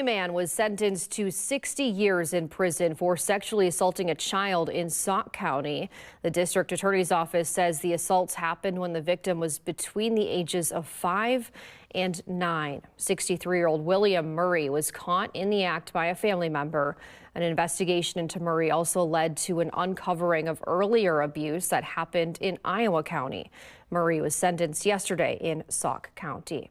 A man was sentenced to 60 years in prison for sexually assaulting a child in Sauk County. The district attorney's office says the assaults happened when the victim was between the ages of 5 and 9. 63-year-old William Murray was caught in the act by a family member. An investigation into Murray also led to an uncovering of earlier abuse that happened in Iowa County. Murray was sentenced yesterday in Sauk County.